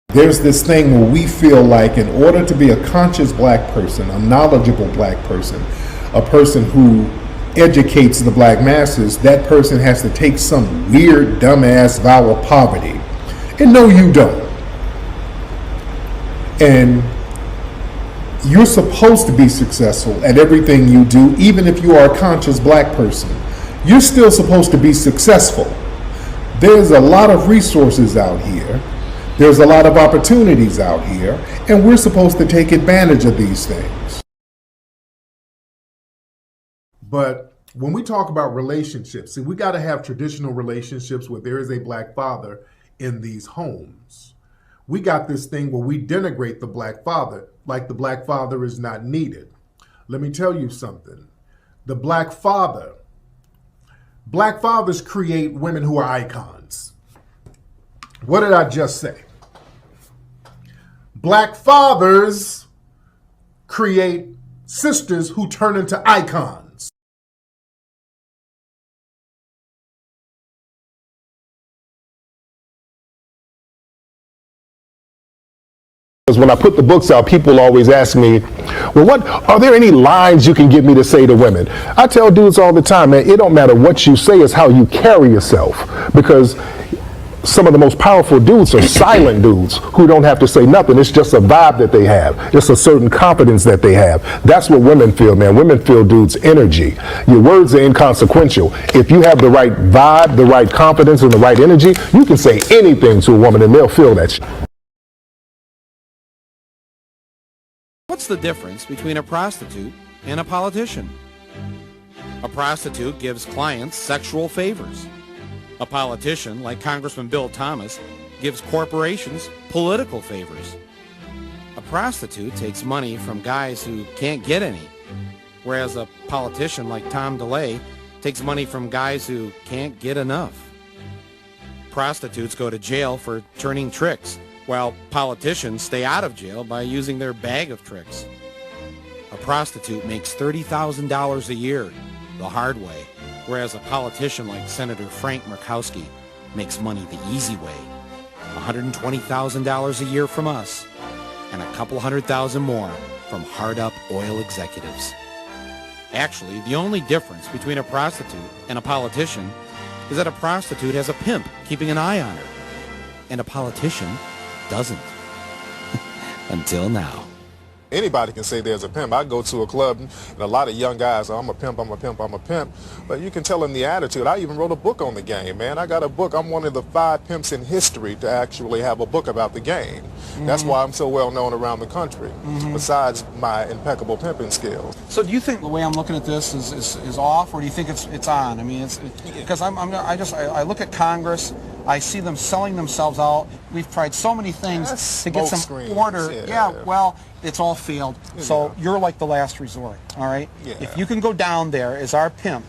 There's this thing where we feel like in order to be a conscious black person, a knowledgeable black person, a person who educates the black masses, that person has to take some weird, dumbass vow of poverty. And no, you don't. And you're supposed to be successful at everything you do, even if you are a conscious black person. You're still supposed to be successful. There's a lot of resources out here. There's a lot of opportunities out here, and we're supposed to take advantage of these things. But when we talk about relationships, see, we got to have traditional relationships where there is a black father in these homes. We got this thing where we denigrate the black father, like the black father is not needed. Let me tell you something. The black fathers create women who are icons. What did I just say? Black fathers create sisters who turn into icons. Because when I put the books out, people always ask me, well, are there any lines you can get me to say to women? I tell dudes all the time, man, it don't matter what you say, it's how you carry yourself. Because some of the most powerful dudes are silent dudes who don't have to say nothing. It's just a vibe that they have. It's a certain confidence that they have. That's what women feel, man. Women feel dudes' energy. Your words are inconsequential. If you have the right vibe, the right confidence, and the right energy, you can say anything to a woman and they'll feel that shit. What's the difference between a prostitute and a politician? A prostitute gives clients sexual favors. A politician, like Congressman Bill Thomas, gives corporations political favors. A prostitute takes money from guys who can't get any, whereas a politician like Tom DeLay takes money from guys who can't get enough. Prostitutes go to jail for turning tricks, while politicians stay out of jail by using their bag of tricks. A prostitute makes $30,000 a year the hard way, whereas a politician like Senator Frank Murkowski makes money the easy way. $120,000 a year from us, and a couple $100,000 more from hard-up oil executives. Actually, the only difference between a prostitute and a politician is that a prostitute has a pimp keeping an eye on her, and a politician doesn't. Until now. Anybody can say there's a pimp. I go to a club and a lot of young guys, I'm a pimp, I'm a pimp, I'm a pimp. But you can tell them the attitude. I even wrote a book on the game, man. I got a book. I'm one of the 5 pimps in history to actually have a book about the game. That's why I'm so well known around the country, besides my impeccable pimping skills. So do you think the way I'm looking at this is off, or do you think it's on? I mean, it's because I look at Congress, I see them selling themselves out. We've tried so many things to get some order. Yeah, well, it's all failed. So you're like the last resort, all right? If you can go down there as our pimp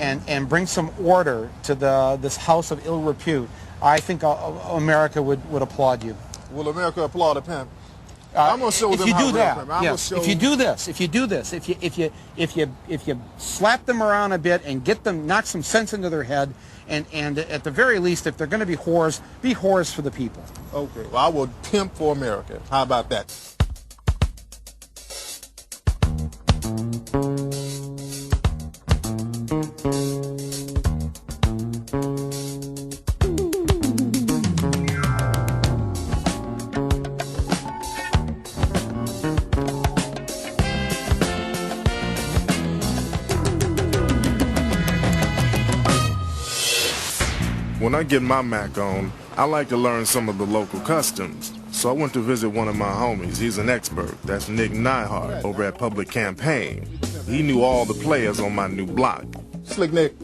and bring some order to this house of ill repute, I think America would applaud you. Will America applaud a pimp? I'm gonna show them if you how do that. Yes. If you do this, if you slap them around a bit and get them, knock some sense into their head, and at the very least, if they're going to be whores for the people. Okay. Well, I will pimp for America. How about that? When I get my Mac on, I like to learn some of the local customs. So I went to visit one of my homies. He's an expert. That's Nick Nyhart over at Public Campaign. He knew all the players on my new block. Slick Nick,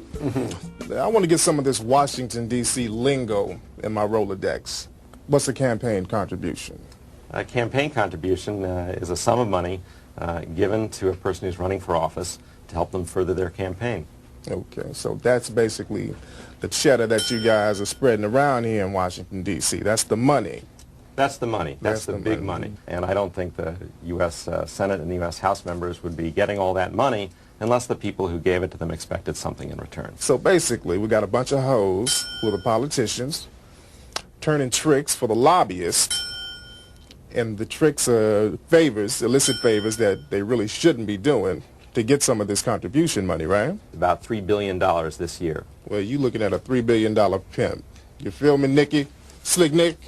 I want to get some of this Washington, D.C. lingo in my Rolodex. What's the campaign contribution? A campaign contribution is a sum of money given to a person who's running for office to help them further their campaign. Okay, so that's basically the cheddar that you guys are spreading around here in Washington, D.C. That's the money. That's the money. That's the big money. And I don't think the U.S. Senate and the U.S. House members would be getting all that money unless the people who gave it to them expected something in return. So basically, we got a bunch of hoes who are the politicians turning tricks for the lobbyists, and the tricks are favors, illicit favors that they really shouldn't be doing to get some of this contribution money, right? About $3 billion this year. Well, you looking at a $3 billion pimp. You feel me, Nicky? Slick Nick?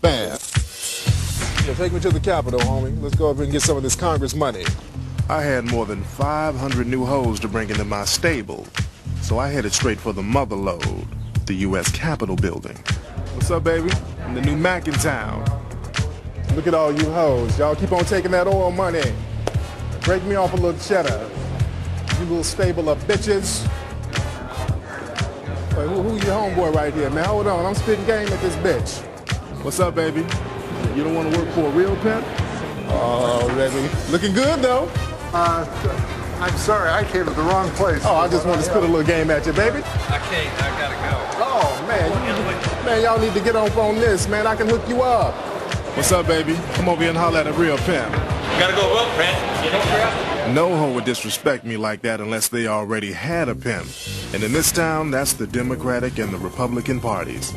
Bam. Yeah, take me to the Capitol, homie. Let's go over and get some of this Congress money. I had more than 500 new hoes to bring into my stable, so I headed straight for the mother lode, the U.S. Capitol building. What's up, baby? I'm the new Mac in town. Look at all you hoes. Y'all keep on taking that oil money. Break me off a little cheddar. You little stable of bitches. Wait, who your homeboy right here, man? Hold on, I'm spitting game at this bitch. What's up, baby? You don't want to work for a real pimp? Oh, baby. Looking good, though. I'm sorry, I came to the wrong place. Oh, I just wanted to spit a little game at you, baby. I can't, I gotta go. Oh, man, y'all need to get on this, man. I can hook you up. What's up, baby? Come over here and holler at a real pimp. Gotta go vote, Brent. No hoe would disrespect me like that unless they already had a pimp. And in this town, that's the Democratic and the Republican parties.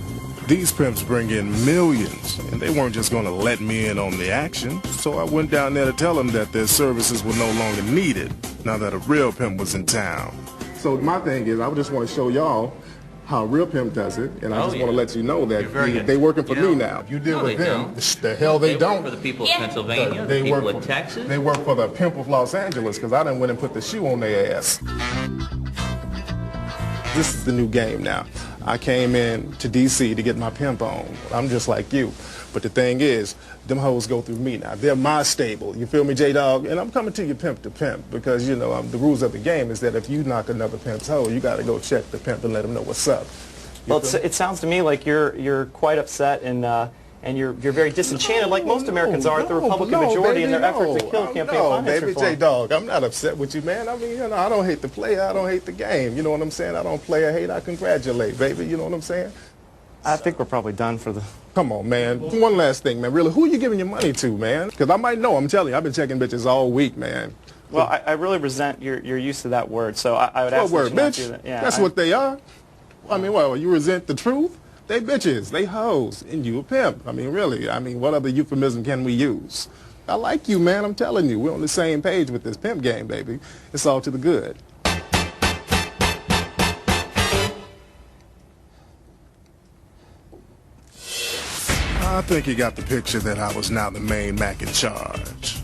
These pimps bring in millions, and they weren't just going to let me in on the action. So I went down there to tell them that their services were no longer needed now that a real pimp was in town. So my thing is, I just want to show y'all how a real pimp does it, and I just want to let you know that they working for me now. You deal with them, the hell they don't. For the people of Pennsylvania, the people of Texas. They work for the pimp of Los Angeles, because I done went and put the shoe on their ass. This is the new game now. I came in to D.C. to get my pimp on. I'm just like you. But the thing is, them hoes go through me now. They're my stable. You feel me, J-Dog? And I'm coming to you pimp to pimp because, you know, the rules of the game is that if you knock another pimp's hoe, you got to go check the pimp and let him know what's up. Well, it sounds to me like you're quite upset and you're very disenchanted, like most Americans are, at the Republican majority in their effort to kill campaign finance reform. J-Dog, I'm not upset with you, man. I mean, you know, I don't hate the player. I don't hate the game. You know what I'm saying? I don't play or hate. I congratulate, baby. You know what I'm saying? I think we're probably done for the... Come on, man. One last thing, man. Really, who are you giving your money to, man? Because I might know. I'm telling you, I've been checking bitches all week, man. Well, I really resent your use of that word, so I would ask what word, that you not bitch? do that. Yeah, That's what they are. I mean, well, you resent the truth? They bitches, they hoes, and you a pimp. I mean, really, I mean, what other euphemism can we use? I like you, man, I'm telling you. We're on the same page with this pimp game, baby. It's all to the good. I think you got the picture that I was now the main Mac in charge.